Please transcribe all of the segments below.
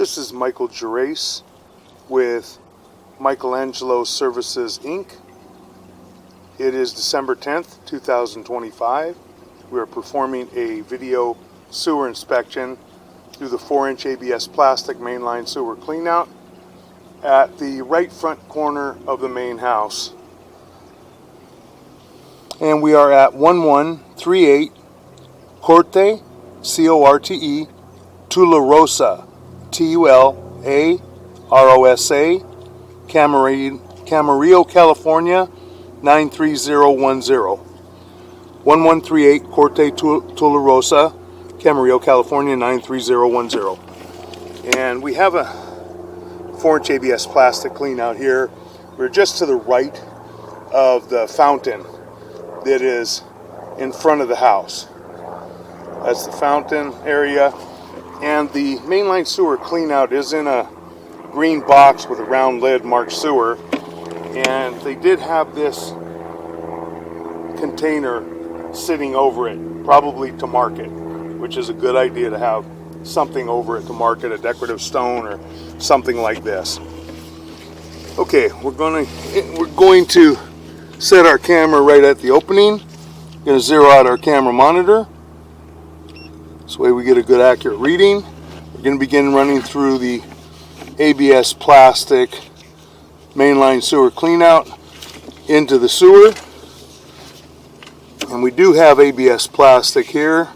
This is Michael Gerace with Michelangelos Services Inc. It is December 10th, 2025. We are performing a video sewer inspection through the 4-inch ABS plastic mainline sewer cleanout at the right front corner of the main house. And we are at 1138 Corte, C-O-R-T-E, Tularosa, T-U-L-A-R-O-S-A, Camarillo, California, 93010. 1138 Corte, Tularosa, Camarillo, California, 93010. And we have a 4-inch ABS plastic clean out here. We're just to the right of the fountain that is in front of the house. That's the fountain area. And the mainline sewer cleanout is in a green box with a round lid marked sewer. And they did have this container sitting over it, probably to market, which is a good idea to have something over it to market, a decorative stone or something like this. Okay, we're going to set our camera right at the opening. We're going to zero out our camera monitor. This way we get a good accurate reading. We're going to begin running through the ABS plastic mainline sewer cleanout into the sewer. And we do have ABS plastic here.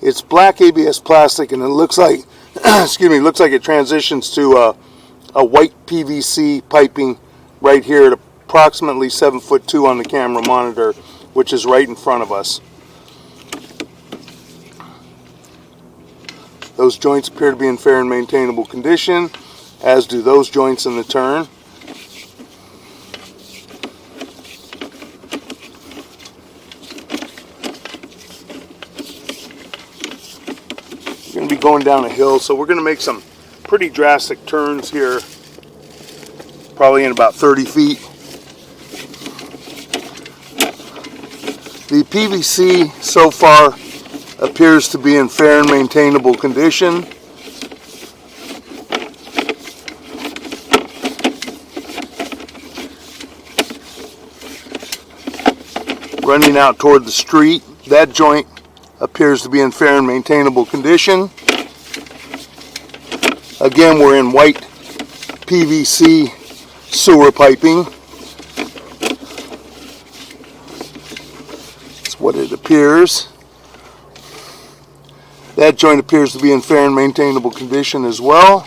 It's black ABS plastic, and it looks like looks like it transitions to a white PVC piping right here at approximately 7'2" on the camera monitor, which is right in front of us. Those joints appear to be in fair and maintainable condition, as do those joints in the turn. We're going to be going down a hill, so we're going to make some pretty drastic turns here, probably in about 30 feet. The PVC so far appears to be in fair and maintainable condition. Running out toward the street, that joint appears to be in fair and maintainable condition. Again, we're in white PVC sewer piping. That's what it appears. That joint appears to be in fair and maintainable condition as well.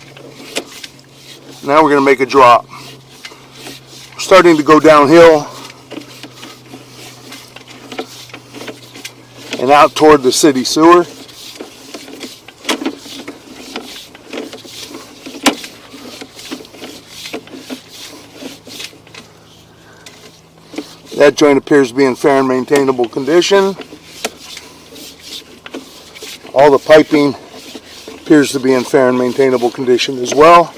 Now we're going to make a drop. We're starting to go downhill and out toward the city sewer. That joint appears to be in fair and maintainable condition. All the piping appears to be in fair and maintainable condition as well.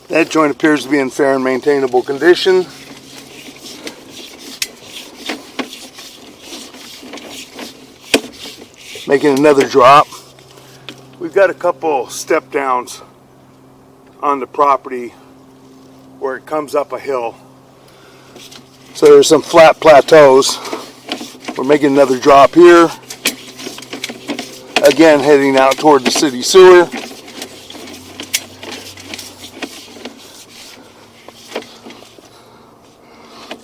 That joint appears to be in fair and maintainable condition. Making another drop. We've got a couple step downs on the property where it comes up a hill. So there's some flat plateaus. We're making another drop here. Again, heading out toward the city sewer.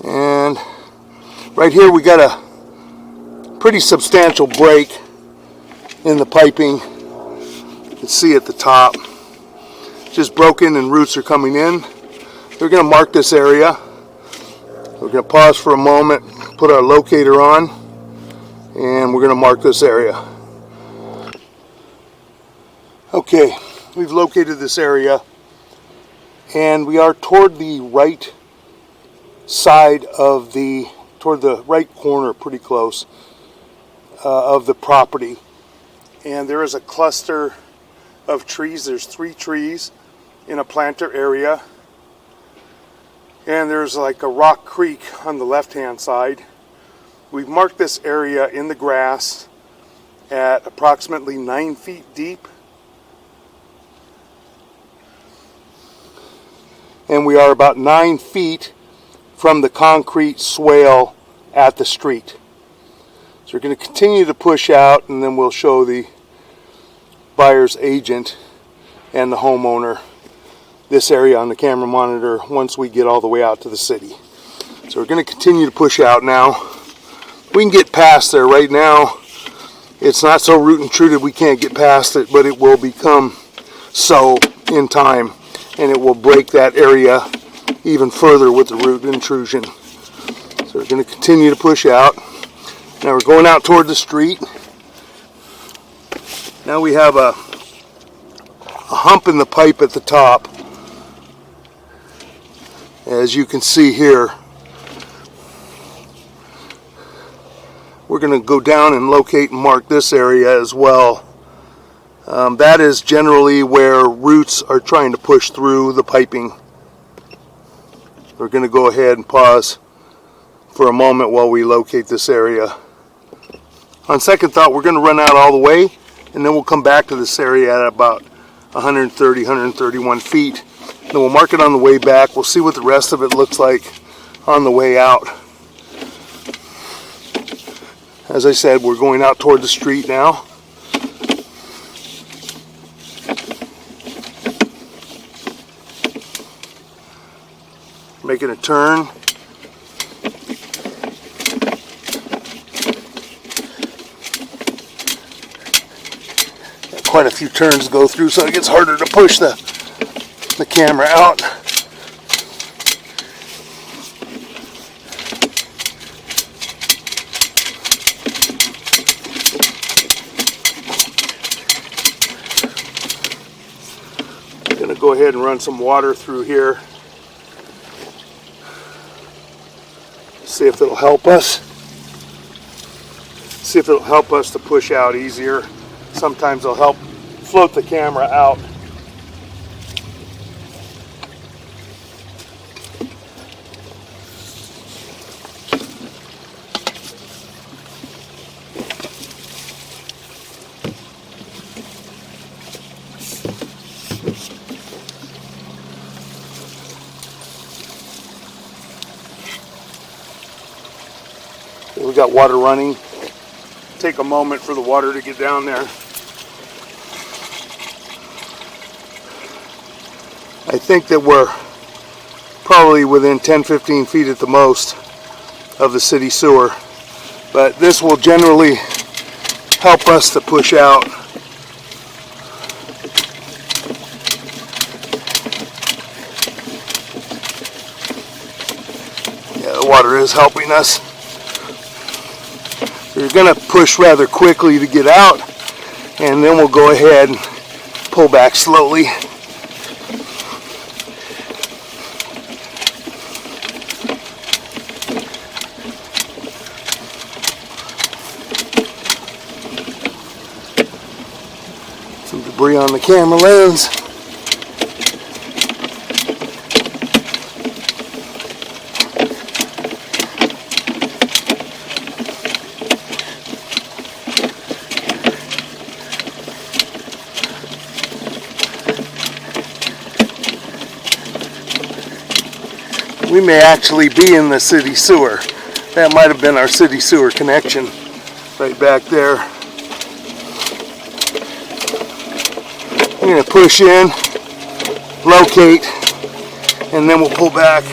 And right here we got a pretty substantial break in the piping. You can see at the top, just broken and roots are coming in. We're going to mark this area. We're going to pause for a moment, put our locator on, and we're going to mark this area. Okay, we've located this area, and we are toward the right side of the toward the right corner, pretty close, of the property. And there is a cluster of trees. There's 3 trees in a planter area. And there's like a rock creek on the left-hand side. We've marked this area in the grass at approximately 9 feet deep. And we are about 9 feet from the concrete swale at the street. So we're going to continue to push out, and then we'll show the buyer's agent and the homeowner this area on the camera monitor once we get all the way out to the city. So we're going to continue to push out now. We can get past there right now. It's not so root intruded we can't get past it, but it will become so in time, and it will break that area even further with the root intrusion. So we're going to continue to push out. Now we're going out toward the street. Now we have a hump in the pipe at the top, as you can see here. We're going to go down and locate and mark this area as well. That is generally where roots are trying to push through the piping. We're going to go ahead and pause for a moment while we locate this area. On second thought, we're going to run out all the way, and then we'll come back to this area at about 130, 131 feet. Then we'll mark it on the way back. We'll see what the rest of it looks like on the way out. As I said, we're going out toward the street now. Making a turn. Got quite a few turns to go through, so it gets harder to push the camera out. I'm going to go ahead and run some water through here. See if it'll help us. See if it'll help us to push out easier. Sometimes it'll help float the camera out. We got water running. Take a moment for the water to get down there. I think that we're probably within 10-15 feet at the most of the city sewer, but this will generally help us to push out. Yeah, the water is helping us. You're going to push rather quickly to get out, and then we'll go ahead and pull back slowly. Some debris on the camera lens. We may actually be in the city sewer. That might have been our city sewer connection right back there. I'm going to push in, locate, and then we'll pull back.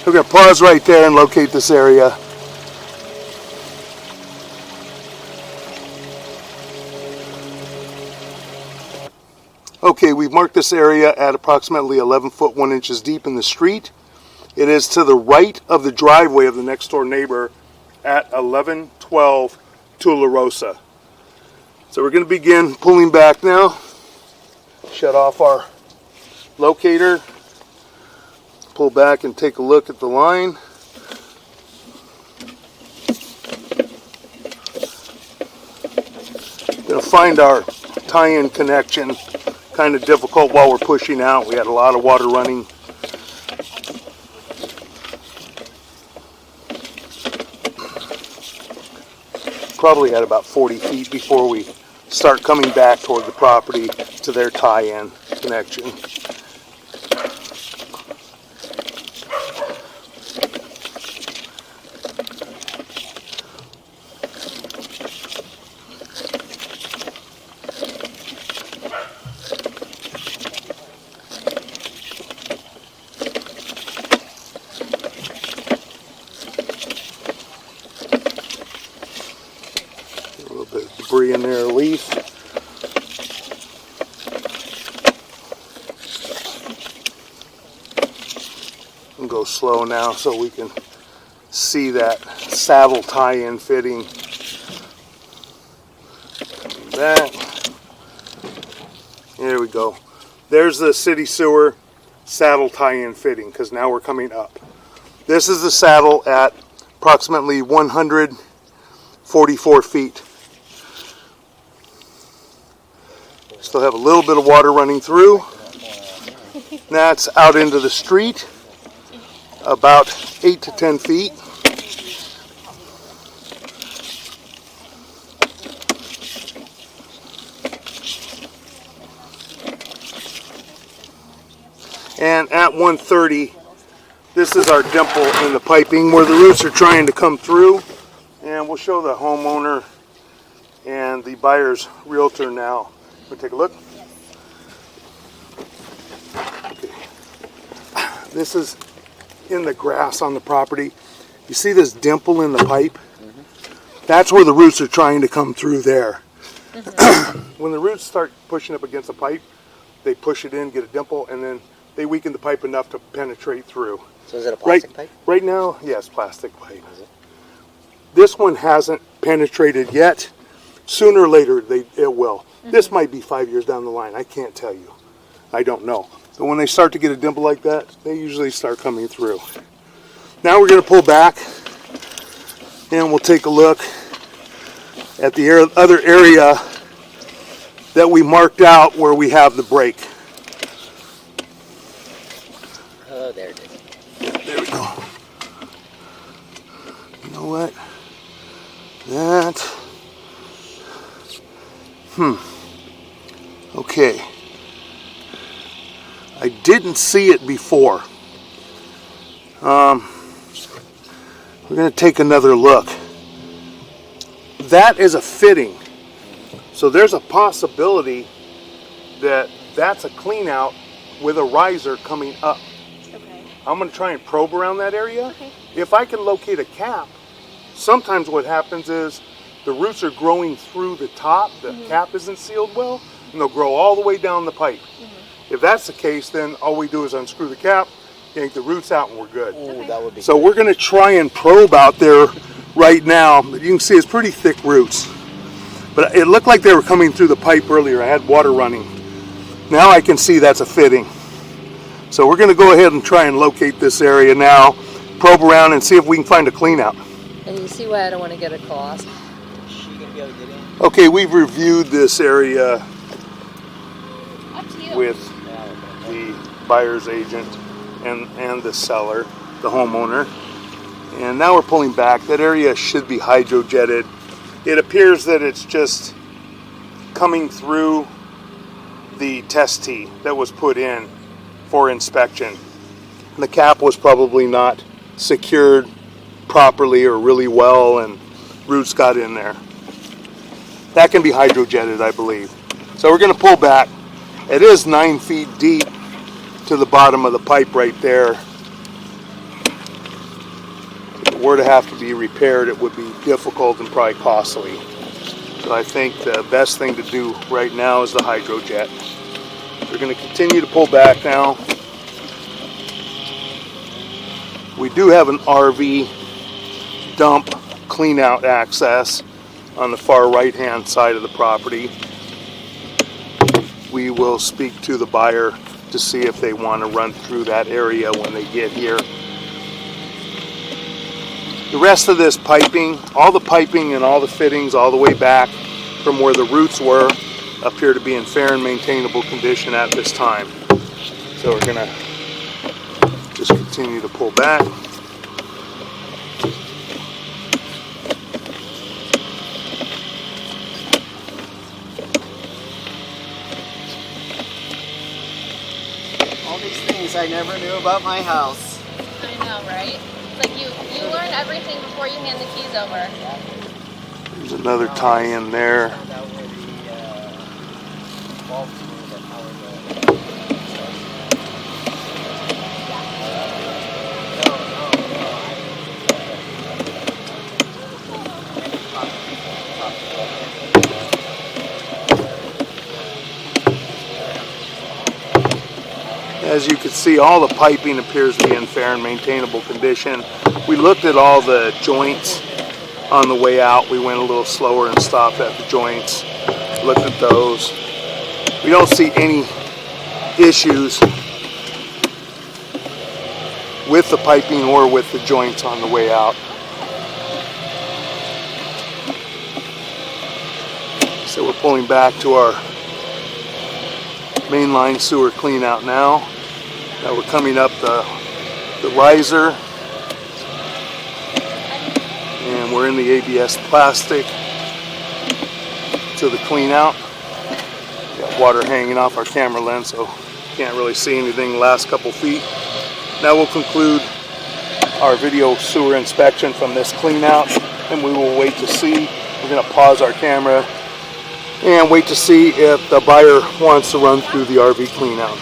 We're going to pause right there and locate this area. Okay, we've marked this area at approximately 11 foot 1 inches deep in the street. It is to the right of the driveway of the next door neighbor at 11 12 Tularosa. So we're going to begin pulling back now. Shut off our locator. Pull back and take a look at the line. Going to find our tie-in connection kind of difficult while we're pushing out. We had a lot of water running. Probably at about 40 feet before we start coming back toward the property to their tie-in connection. Debris in there, a leaf. And go slow now so we can see that saddle tie-in fitting. That. There we go. There's the city sewer saddle tie-in fitting, because now we're coming up. This is the saddle at approximately 144 feet. Still have a little bit of water running through. That's out into the street, about 8 to 10 feet. And at 130, this is our dimple in the piping where the roots are trying to come through. And we'll show the homeowner and the buyer's realtor now. Take a look. Okay. This is in the grass on the property. You see this dimple in the pipe? That's where the roots are trying to come through there. When the roots start pushing up against the pipe, they push it in, get a dimple, and then they weaken the pipe enough to penetrate through. So is it a plastic pipe? Right now, yes, plastic pipe. This one hasn't penetrated yet. Sooner or later, it will. This might be 5 years down the line. I can't tell you. I don't know. But when they start to get a dimple like that, they usually start coming through. Now we're going to pull back and we'll take a look at the other area that we marked out where we have the break. Oh, there it is. There we go. You know what? That... Okay. I didn't see it before. We're going to take another look. That is a fitting. So there's a possibility that that's a clean out with a riser coming up. Okay. I'm going to try and probe around that area. Okay. If I can locate a cap, sometimes what happens is the roots are growing through the top, the cap isn't sealed well, and they'll grow all the way down the pipe. If that's the case, then all we do is unscrew the cap, yank the roots out, and we're good. Ooh, that would be So good. we're going to try and probe out there right now. You can see it's pretty thick roots. But it looked like they were coming through the pipe earlier. I had water running. Now I can see that's a fitting. So we're going to go ahead and try and locate this area now, probe around, and see if we can find a clean out. And you see why I don't want to get across. Okay, we've reviewed this area Up to you. with the buyer's agent and the seller, the homeowner. And now we're pulling back. That area should be hydrojetted. It appears that it's just coming through the test tee that was put in for inspection. The cap was probably not secured properly or really well, and roots got in there. That can be hydrojetted, I believe. So we're going to pull back. It is 9 feet deep to the bottom of the pipe right there. If it were to have to be repaired, it would be difficult and probably costly. So I think the best thing to do right now is the hydrojet. We're going to continue to pull back now. We do have an RV dump clean out access on the far right hand side of the property. We will speak to the buyer to see if they want to run through that area when they get here. The rest of this piping, all the piping and all the fittings all the way back from where the roots were, appear to be in fair and maintainable condition at this time. So we're going to just continue to pull back. All these things I never knew about my house. I know, right? It's like you learn everything before you hand the keys over. There's another tie-in there. Found out where the bulbs were that powered As you can see, all the piping appears to be in fair and maintainable condition. We looked at all the joints on the way out. We went a little slower and stopped at the joints, looked at those. We don't see any issues with the piping or with the joints on the way out. So we're pulling back to our mainline sewer clean out now. Now we're coming up the riser, and we're in the ABS plastic to the clean out. Got water hanging off our camera lens, so can't really see anything the last couple feet. Now we'll conclude our video sewer inspection from this clean out, and we will wait to see. We're going to pause our camera and wait to see if the buyer wants to run through the RV clean out.